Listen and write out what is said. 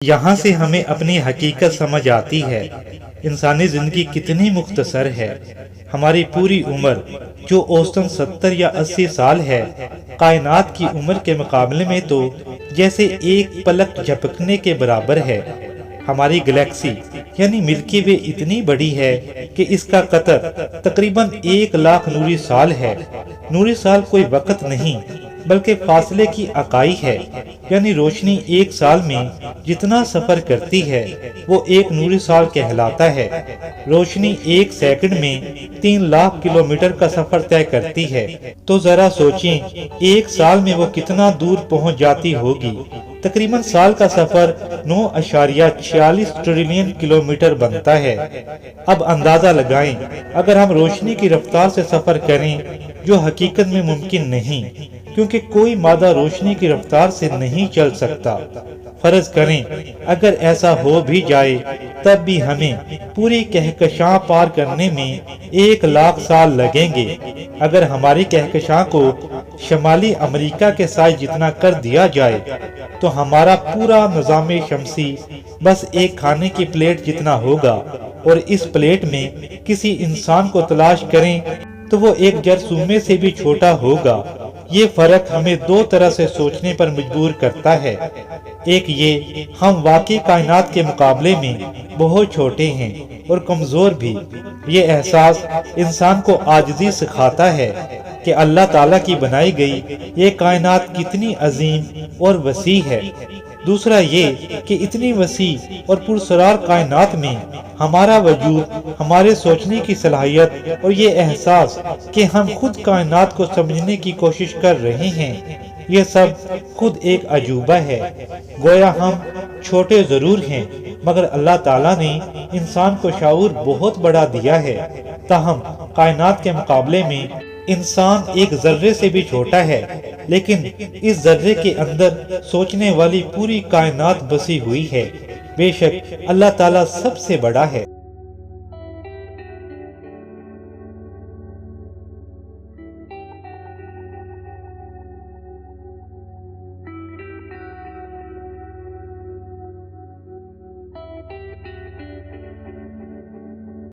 یہاں سے ہمیں اپنی حقیقت سمجھ آتی ہے، انسانی زندگی کتنی مختصر ہے۔ ہماری پوری عمر جو اوسطاً 70 یا 80 سال ہے، کائنات کی عمر کے مقابلے میں تو جیسے ایک پلک جھپکنے کے برابر ہے۔ ہماری گلیکسی یعنی ملکی وے اتنی بڑی ہے کہ اس کا قطر تقریباً 1,00,000 نوری سال ہے۔ نوری سال کوئی وقت نہیں بلکہ فاصلے کی اکائی ہے، یعنی روشنی ایک سال میں جتنا سفر کرتی ہے وہ ایک نوری سال کہلاتا ہے۔ روشنی ایک سیکنڈ میں 3,00,000 کلومیٹر کا سفر طے کرتی ہے، تو ذرا سوچیں ایک سال میں وہ کتنا دور پہنچ جاتی ہوگی۔ تقریباً سال کا سفر 9.46 ٹریلین کلومیٹر بنتا ہے۔ اب اندازہ لگائیں، اگر ہم روشنی کی رفتار سے سفر کریں جو حقیقت میں ممکن نہیں، کیونکہ کوئی مادہ روشنی کی رفتار سے نہیں چل سکتا۔ فرض کریں اگر ایسا ہو بھی جائے تب بھی ہمیں پوری کہکشاں پار کرنے میں 1,00,000 سال لگیں گے۔ اگر ہماری کہکشاں کو شمالی امریکہ کے سائز جتنا کر دیا جائے تو ہمارا پورا نظام شمسی بس ایک کھانے کی پلیٹ جتنا ہوگا، اور اس پلیٹ میں کسی انسان کو تلاش کریں تو وہ ایک جرثومے سے بھی چھوٹا ہوگا۔ یہ فرق ہمیں دو طرح سے سوچنے پر مجبور کرتا ہے۔ ایک یہ، ہم واقعی کائنات کے مقابلے میں بہت چھوٹے ہیں اور کمزور بھی۔ یہ احساس انسان کو عاجزی سکھاتا ہے کہ اللہ تعالیٰ کی بنائی گئی یہ کائنات کتنی عظیم اور وسیع ہے۔ دوسرا یہ کہ اتنی وسیع اور پراسرار کائنات میں ہمارا وجود، ہمارے سوچنے کی صلاحیت اور یہ احساس کہ ہم خود کائنات کو سمجھنے کی کوشش کر رہے ہیں، یہ سب خود ایک عجوبہ ہے۔ گویا ہم چھوٹے ضرور ہیں مگر اللہ تعالیٰ نے انسان کو شعور بہت بڑا دیا ہے، تاہم کائنات کے مقابلے میں انسان ایک ذرے سے بھی چھوٹا ہے، لیکن اس ذرے کے اندر سوچنے والی پوری کائنات بسی ہوئی ہے۔ بے شک اللہ تعالیٰ سب سے بڑا ہے۔